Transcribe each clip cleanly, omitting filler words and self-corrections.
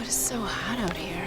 it is so hot out here.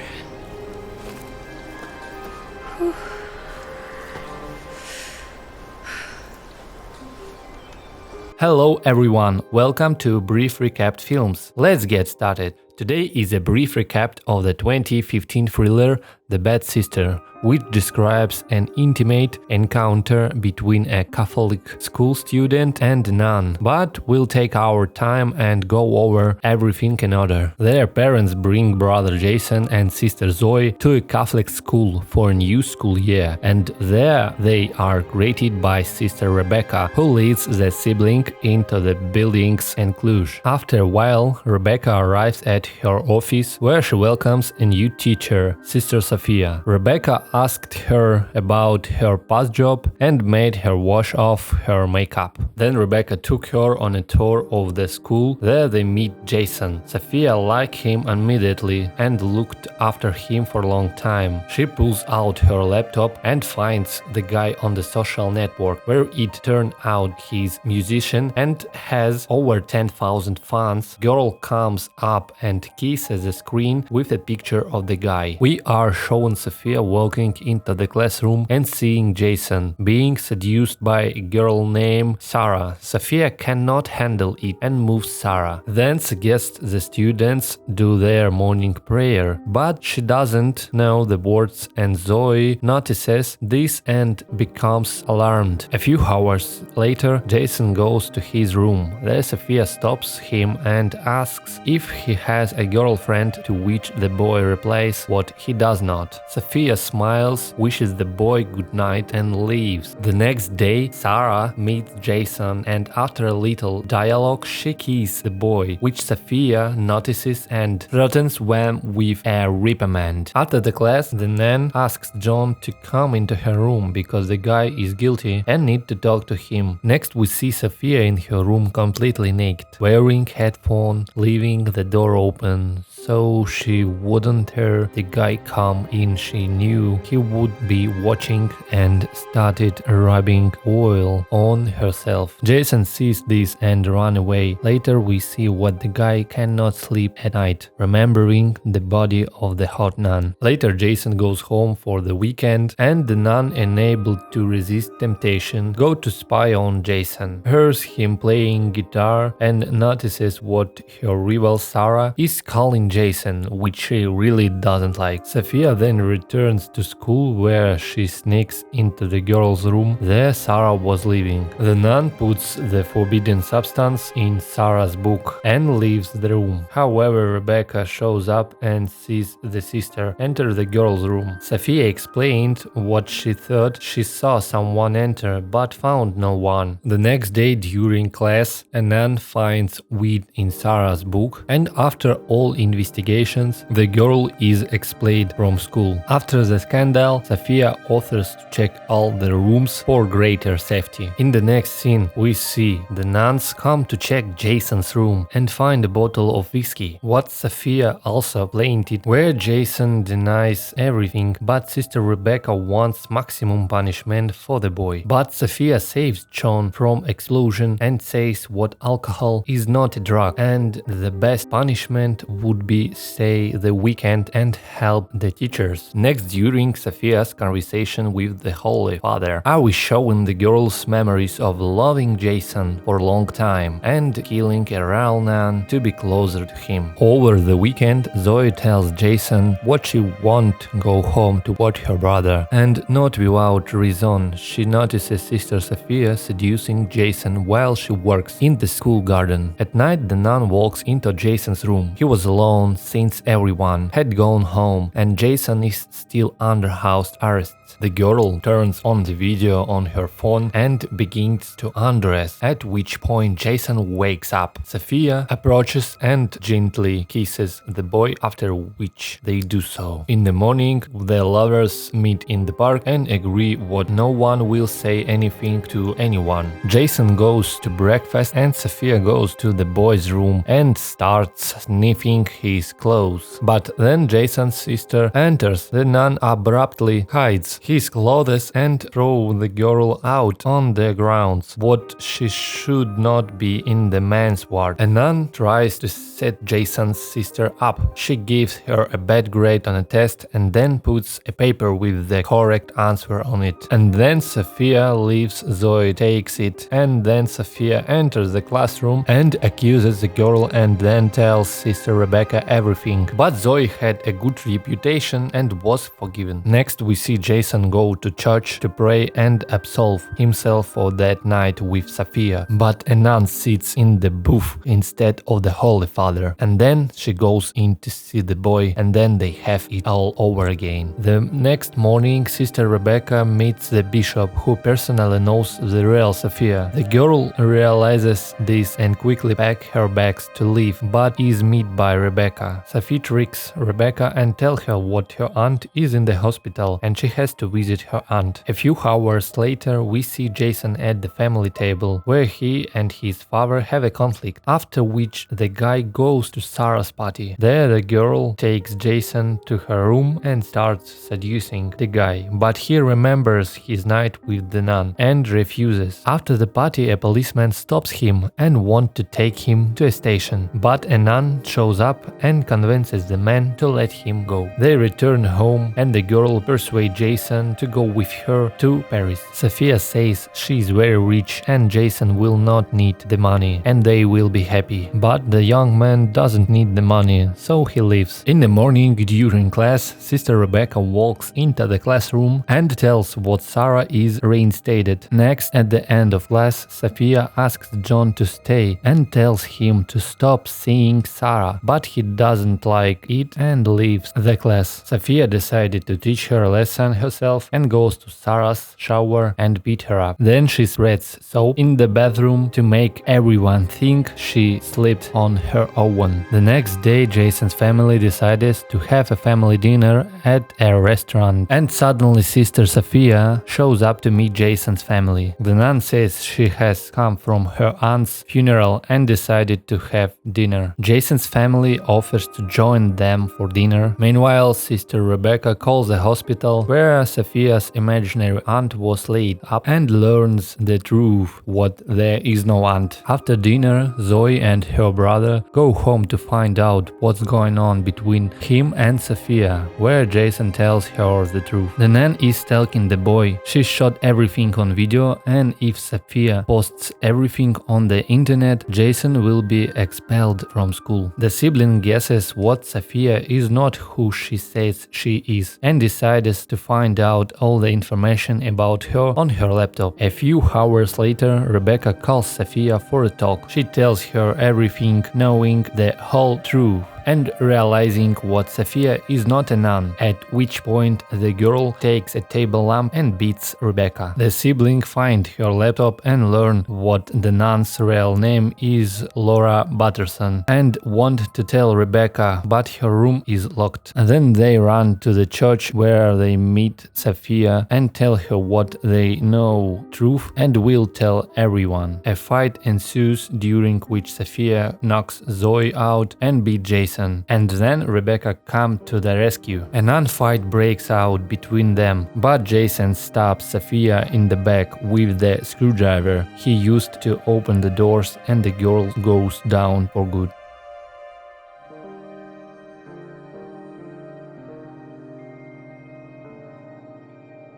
Hello everyone, welcome to Brief Recapped Films. Let's get started. Today is a brief recap of the 2015 thriller The Bad Sister, which describes an intimate encounter between a Catholic school student and a nun, but we'll take our time and go over everything in order. Their parents bring brother Jason and sister Zoe to a Catholic school for a new school year, and there they are greeted by sister Rebecca, who leads the sibling into the building's enclosure. After a while, Rebecca arrives at her office, where she welcomes a new teacher, Sister Sophia. Rebecca asked her about her past job and made her wash off her makeup. Then Rebecca took her on a tour of the school. There they meet Jason. Sophia liked him immediately and looked after him for a long time. She pulls out her laptop and finds the guy on the social network, where it turned out he's a musician and has over 10,000 fans. Girl comes up and kisses the screen with a picture of the guy. We are shown Sophia walking into the classroom and seeing Jason being seduced by a girl named Sarah. Sophia cannot handle it and moves Sarah. Then suggests the students do their morning prayer, but she doesn't know the words, and Zoe notices this and becomes alarmed. A few hours later, Jason goes to his room. There Sophia stops him and asks if he has a girlfriend, to which the boy replies what he does not. Sophia smiles, wishes the boy good night and leaves. The next day, Sarah meets Jason, and after a little dialogue she kisses the boy, which Sophia notices and threatens them with a reprimand. After the class, the nun asks John to come into her room because the guy is guilty and need to talk to him. Next we see Sophia in her room completely naked, wearing headphones, leaving the door open so she wouldn't hear the guy come in. She knew he would be watching and started rubbing oil on herself. Jason sees this and runs away. Later we see what the guy cannot sleep at night, remembering the body of the hot nun. Later Jason goes home for the weekend, and the nun, unable to resist temptation, go to spy on Jason, hears him playing guitar and notices what her rival Sarah is calling Jason, which she really doesn't like. Sophia then returns to school, where she sneaks into the girl's room. There Sarah was living. The nun puts the forbidden substance in Sarah's book and leaves the room. However, Rebecca shows up and sees the sister enter the girl's room. Sophia explained what she thought she saw someone enter, but found no one. The next day during class, a nun finds weed in Sarah's book, and after all investigations, the girl is expelled from school. After the scandal, Sophia offers to check all the rooms for greater safety. In the next scene, we see the nuns come to check Jason's room and find a bottle of whiskey, what Sophia also planted, where Jason denies everything, but sister Rebecca wants maximum punishment for the boy. But Sophia saves John from explosion and says what alcohol is not a drug, and the best punishment would be stay the weekend and help the teachers. Next, during Sophia's conversation with the Holy Father, are we showing the girl's memories of loving Jason for a long time and killing a real nun to be closer to him. Over the weekend, Zoe tells Jason what she won't go home to watch her brother, and not without reason. She notices sister Sophia seducing Jason while she works in the school garden. At night, the nun walks into Jason's room. He was alone since everyone had gone home, and Jason is still under house arrest. The girl turns on the video on her phone and begins to undress, at which point Jason wakes up. Sophia approaches and gently kisses the boy, after which they do so. In the morning, the lovers meet in the park and agree what no one will say anything to anyone. Jason goes to breakfast and Sophia goes to the boy's room and starts sniffing his clothes. But then Jason's sister enters. The nun abruptly hides takes his clothes and throws the girl out on the grounds. What she should not be in the men's ward. A nun tries to set Jason's sister up. She gives her a bad grade on a test and then puts a paper with the correct answer on it. And then Sophia leaves, Zoe takes it, and then Sophia enters the classroom and accuses the girl and then tells sister Rebecca everything. But Zoe had a good reputation and was forgiven. Next we see Jason go to church to pray and absolve himself for that night with Sophia. But a nun sits in the booth instead of the Holy Father, and then she goes in to see the boy, and then they have it all over again. The next morning sister Rebecca meets the bishop, who personally knows the real Sophia. The girl realizes this and quickly packs her bags to leave, but is met by Rebecca. Sophie tricks Rebecca and tells her what her aunt is in the hospital and she has to visit her aunt. A few hours later we see Jason at the family table, where he and his father have a conflict, after which the guy goes to Sarah's party. There the girl takes Jason to her room and starts seducing the guy, but he remembers his night with the nun and refuses. After the party a policeman stops him and wants to take him to a station, but a nun shows up and convinces the man to let him go. They return home and the girl persuades Jason to go with her to Paris. Sophia says she is very rich and Jason will not need the money and they will be happy. But the young man doesn't need the money, so he leaves. In the morning during class, sister Rebecca walks into the classroom and tells what Sarah is reinstated. Next, at the end of class, Sophia asks John to stay and tells him to stop seeing Sarah, but he doesn't like it and leaves the class. Sophia decided to teach her a lesson herself and goes to Sarah's shower and beat her up. Then she spreads soap in the bathroom to make everyone think she slept on her own. The next day Jason's family decides to have a family dinner at a restaurant, and suddenly sister Sophia shows up to meet Jason's family. The nun says she has come from her aunt's funeral and decided to have dinner. Jason's family offers to join them for dinner. Meanwhile, sister Rebecca calls the hospital where Sophia's imaginary aunt was laid up and learns the truth, what there is no aunt. After dinner, Zoe and her brother go home to find out what's going on between him and Sophia, where Jason tells her the truth. The nun is stalking the boy. She shot everything on video, and if Sophia posts everything on the internet, Jason will be expelled from school. The sibling guesses what Sophia is not who she says she is and decides to find out all the information about her on her laptop. A few hours later, Rebecca calls Sophia for a talk. She tells her everything, knowing the whole truth and realizing what Sophia is not a nun, at which point the girl takes a table lamp and beats Rebecca. The sibling find her laptop and learn what the nun's real name is, Laura Butterson, and want to tell Rebecca, but her room is locked. And then they run to the church where they meet Sophia and tell her what they know truth and will tell everyone. A fight ensues, during which Sophia knocks Zoe out and beats Jason. And then Rebecca comes to the rescue. A non-fight breaks out between them, but Jason stabs Sophia in the back with the screwdriver he used to open the doors and the girl goes down for good.